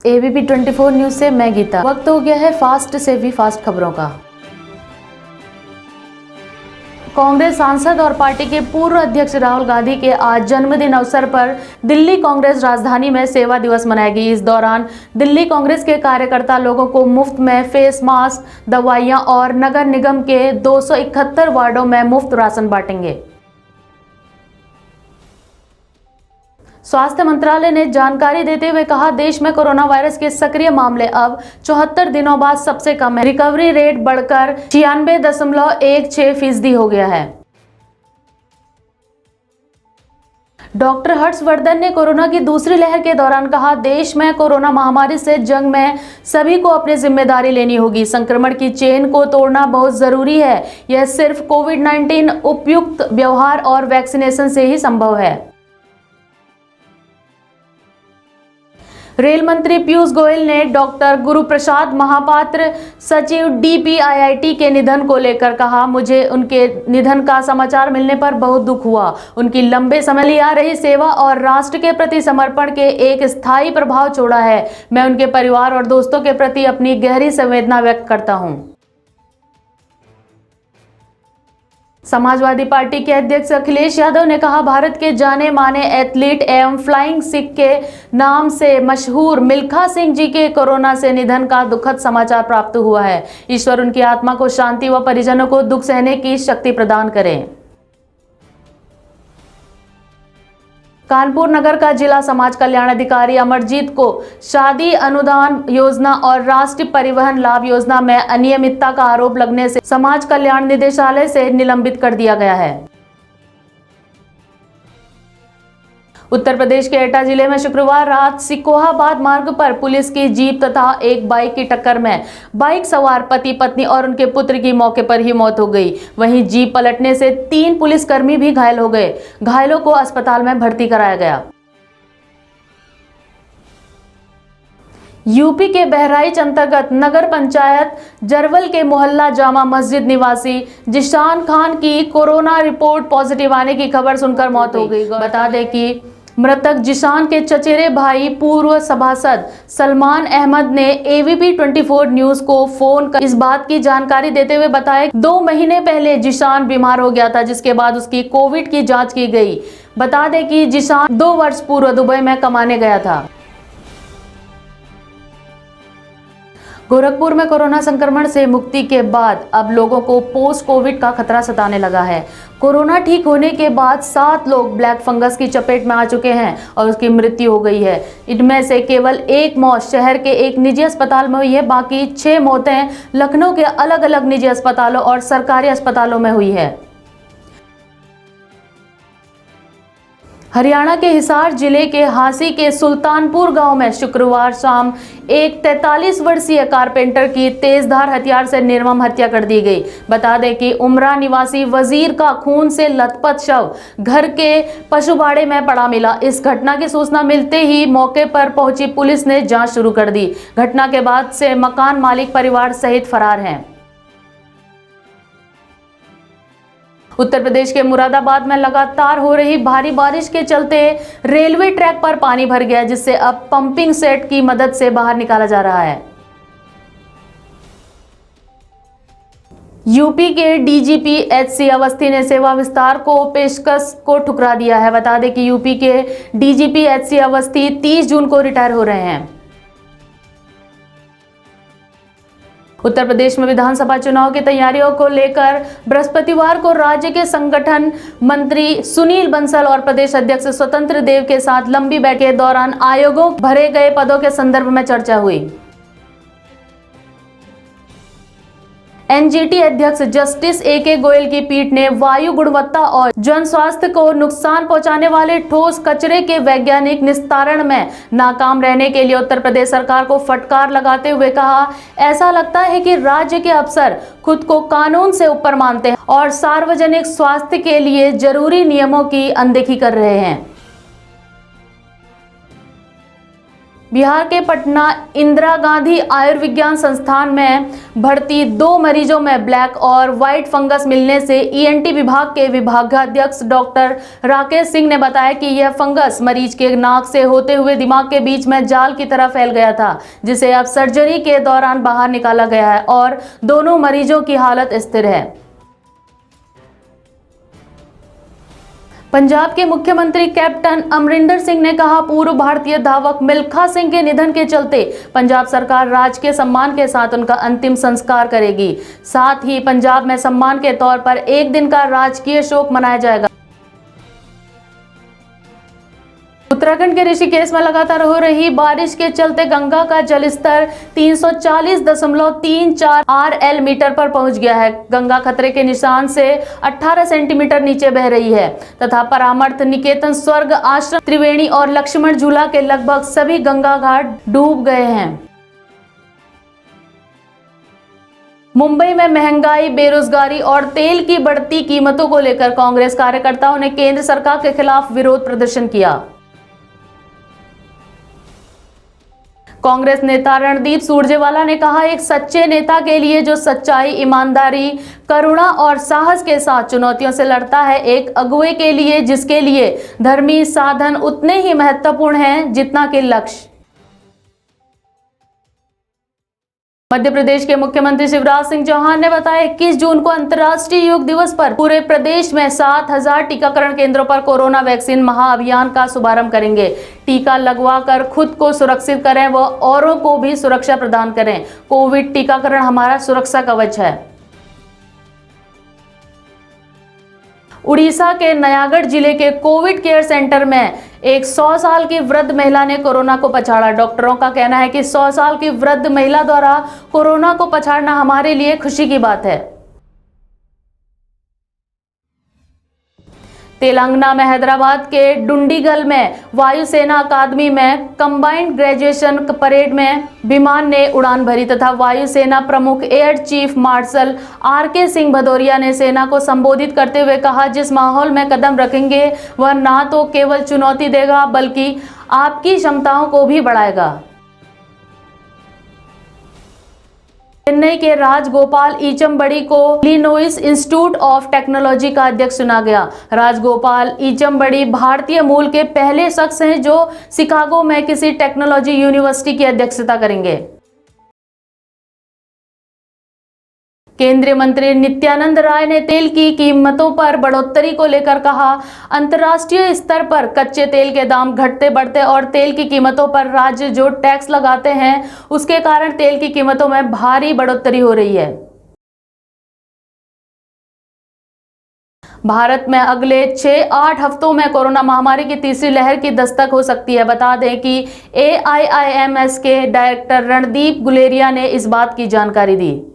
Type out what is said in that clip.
ABP 24 news से मैं गीता। वक्त हो गया है फास्ट से भी फास्ट खबरों का। कांग्रेस सांसद और पार्टी के पूर्व अध्यक्ष राहुल गांधी के आज जन्मदिन अवसर पर दिल्ली कांग्रेस राजधानी में सेवा दिवस मनाई गई। इस दौरान दिल्ली कांग्रेस के कार्यकर्ता लोगों को मुफ्त में फेस मास्क, दवाइयां और नगर निगम के 271 वार्डों में मुफ्त राशन बांटेंगे। स्वास्थ्य मंत्रालय ने जानकारी देते हुए कहा, देश में कोरोना वायरस के सक्रिय मामले अब 74 दिनों बाद सबसे कम है। रिकवरी रेट बढ़कर 96.16% हो गया है। डॉक्टर हर्षवर्धन ने कोरोना की दूसरी लहर के दौरान कहा, देश में कोरोना महामारी से जंग में सभी को अपनी जिम्मेदारी लेनी होगी। संक्रमण की चेन को तोड़ना बहुत जरूरी है। यह सिर्फ कोविड-19 उपयुक्त व्यवहार और वैक्सीनेशन से ही संभव है। रेल मंत्री पीयूष गोयल ने डॉक्टर गुरुप्रसाद महापात्र, सचिव DPIIT के निधन को लेकर कहा, मुझे उनके निधन का समाचार मिलने पर बहुत दुख हुआ। उनकी लंबे समय लिए आ रही सेवा और राष्ट्र के प्रति समर्पण के एक स्थायी प्रभाव छोड़ा है। मैं उनके परिवार और दोस्तों के प्रति अपनी गहरी संवेदना व्यक्त करता हूं। समाजवादी पार्टी के अध्यक्ष अखिलेश यादव ने कहा, भारत के जाने माने एथलीट एवं फ्लाइंग सिख के नाम से मशहूर मिल्खा सिंह जी के कोरोना से निधन का दुखद समाचार प्राप्त हुआ है। ईश्वर उनकी आत्मा को शांति व परिजनों को दुख सहने की शक्ति प्रदान करें। कानपुर नगर का जिला समाज कल्याण अधिकारी अमरजीत को शादी अनुदान योजना और राष्ट्रीय परिवहन लाभ योजना में अनियमितता का आरोप लगने से समाज कल्याण निदेशालय से निलंबित कर दिया गया है। उत्तर प्रदेश के एटा जिले में शुक्रवार रात सिकोहाबाद मार्ग पर पुलिस की जीप तथा एक बाइक की टक्कर में बाइक सवार पति पत्नी और उनके पुत्र की मौके पर ही मौत हो गई। वहीं जीप पलटने से 3 पुलिसकर्मी भी घायल हो गए। घायलों को अस्पताल में भर्ती कराया गया। यूपी के बहराइच अंतर्गत नगर पंचायत जरवल के मोहल्ला जामा मस्जिद निवासी जिशान खान की कोरोना रिपोर्ट पॉजिटिव आने की खबर सुनकर मौत हो गई। बता दें कि मृतक जिशान के चचेरे भाई पूर्व सभासद सलमान अहमद ने ABP 24 न्यूज को फोन कर इस बात की जानकारी देते हुए बताया, 2 महीने पहले जिशान बीमार हो गया था, जिसके बाद उसकी कोविड की जांच की गई। बता दें कि जिशान 2 वर्ष पूर्व दुबई में कमाने गया था। गोरखपुर में कोरोना संक्रमण से मुक्ति के बाद अब लोगों को पोस्ट कोविड का खतरा सताने लगा है। कोरोना ठीक होने के बाद 7 लोग ब्लैक फंगस की चपेट में आ चुके हैं और उसकी मृत्यु हो गई है। इनमें से केवल 1 मौत शहर के एक निजी अस्पताल में हुई है। बाकी 6 मौतें लखनऊ के अलग अलग निजी अस्पतालों और सरकारी अस्पतालों में हुई है। हरियाणा के हिसार जिले के हांसी के सुल्तानपुर गांव में शुक्रवार शाम एक 43 वर्षीय कारपेंटर की तेजधार हथियार से निर्मम हत्या कर दी गई। बता दें कि उमरा निवासी वजीर का खून से लथपथ शव घर के पशुबाड़े में पड़ा मिला। इस घटना की सूचना मिलते ही मौके पर पहुंची पुलिस ने जांच शुरू कर दी। घटना के बाद से मकान मालिक परिवार सहित फरार हैं। उत्तर प्रदेश के मुरादाबाद में लगातार हो रही भारी बारिश के चलते रेलवे ट्रैक पर पानी भर गया, जिससे अब पंपिंग सेट की मदद से बाहर निकाला जा रहा है। यूपी के DGP HC अवस्थी ने सेवा विस्तार को पेशकश को ठुकरा दिया है। बता दें कि यूपी के DGP HC अवस्थी 30 जून को रिटायर हो रहे हैं। उत्तर प्रदेश में विधानसभा चुनाव की तैयारियों को लेकर बृहस्पतिवार को राज्य के संगठन मंत्री सुनील बंसल और प्रदेश अध्यक्ष स्वतंत्र देव के साथ लंबी बैठक के दौरान आयोगों भरे गए पदों के संदर्भ में चर्चा हुई। NGT अध्यक्ष जस्टिस AK गोयल की पीठ ने वायु गुणवत्ता और जन स्वास्थ्य को नुकसान पहुंचाने वाले ठोस कचरे के वैज्ञानिक निस्तारण में नाकाम रहने के लिए उत्तर प्रदेश सरकार को फटकार लगाते हुए कहा, ऐसा लगता है कि राज्य के अफसर खुद को कानून से ऊपर मानते हैं और सार्वजनिक स्वास्थ्य के लिए जरूरी नियमों की अनदेखी कर रहे हैं। बिहार के पटना इंदिरा गांधी आयुर्विज्ञान संस्थान में भर्ती 2 मरीजों में ब्लैक और व्हाइट फंगस मिलने से ईएनटी विभाग के विभागाध्यक्ष डॉक्टर राकेश सिंह ने बताया कि यह फंगस मरीज के नाक से होते हुए दिमाग के बीच में जाल की तरह फैल गया था, जिसे अब सर्जरी के दौरान बाहर निकाला गया है और दोनों मरीजों की हालत स्थिर है। पंजाब के मुख्यमंत्री कैप्टन अमरिंदर सिंह ने कहा, पूर्व भारतीय धावक मिल्खा सिंह के निधन के चलते पंजाब सरकार राजकीय सम्मान के साथ उनका अंतिम संस्कार करेगी। साथ ही पंजाब में सम्मान के तौर पर एक दिन का राजकीय शोक मनाया जाएगा। उत्तराखंड के ऋषिकेश में लगातार हो रही बारिश के चलते गंगा का जलस्तर 340.34 RL मीटर पर पहुंच गया है। गंगा खतरे के निशान से 18 सेंटीमीटर नीचे बह रही है तथा परामर्थ, निकेतन, स्वर्ग आश्रम, त्रिवेणी और लक्ष्मण झूला के लगभग सभी गंगा घाट डूब गए हैं। मुंबई में महंगाई, बेरोजगारी और तेल की बढ़ती कीमतों को लेकर कांग्रेस कार्यकर्ताओं ने केंद्र सरकार के खिलाफ विरोध प्रदर्शन किया। कांग्रेस नेता रणदीप सुरजेवाला ने कहा, एक सच्चे नेता के लिए जो सच्चाई, ईमानदारी, करुणा और साहस के साथ चुनौतियों से लड़ता है, एक अगुवे के लिए जिसके लिए धर्मी साधन उतने ही महत्वपूर्ण हैं जितना कि लक्ष्य। मध्य प्रदेश के मुख्यमंत्री शिवराज सिंह चौहान ने बताया, 21 जून को अंतर्राष्ट्रीय योग दिवस पर पूरे प्रदेश में 7000 टीकाकरण केंद्रों पर कोरोना वैक्सीन महाअभियान का शुभारंभ करेंगे। टीका लगवाकर खुद को सुरक्षित करें व औरों को भी सुरक्षा प्रदान करें। कोविड टीकाकरण हमारा सुरक्षा कवच है। उड़ीसा के नयागढ़ जिले के कोविड केयर सेंटर में एक 100 साल की वृद्ध महिला ने कोरोना को पछाड़ा। डॉक्टरों का कहना है कि 100 साल की वृद्ध महिला द्वारा कोरोना को पछाड़ना हमारे लिए खुशी की बात है। तेलंगाना में हैदराबाद के डुंडीगल में वायुसेना अकादमी में कंबाइंड ग्रेजुएशन परेड में विमान ने उड़ान भरी तथा वायुसेना प्रमुख air chief marshal RK Singh Bhadauria ने सेना को संबोधित करते हुए कहा, जिस माहौल में कदम रखेंगे वह ना तो केवल चुनौती देगा बल्कि आपकी क्षमताओं को भी बढ़ाएगा। चेन्नई के राजगोपाल ईचमबड़ी को इलिनॉइस इंस्टीट्यूट ऑफ टेक्नोलॉजी का अध्यक्ष चुना गया। राजगोपाल ईचमबड़ी भारतीय मूल के पहले शख्स हैं जो शिकागो में किसी टेक्नोलॉजी यूनिवर्सिटी की अध्यक्षता करेंगे। केंद्रीय मंत्री नित्यानंद राय ने तेल की कीमतों पर बढ़ोतरी को लेकर कहा, अंतर्राष्ट्रीय स्तर पर कच्चे तेल के दाम घटते बढ़ते और तेल की कीमतों पर राज्य जो टैक्स लगाते हैं उसके कारण तेल की कीमतों में भारी बढ़ोतरी हो रही है। भारत में अगले 6-8 हफ्तों में कोरोना महामारी की तीसरी लहर की दस्तक हो सकती है। बता दें कि AIIMS के डायरेक्टर रणदीप गुलेरिया ने इस बात की जानकारी दी।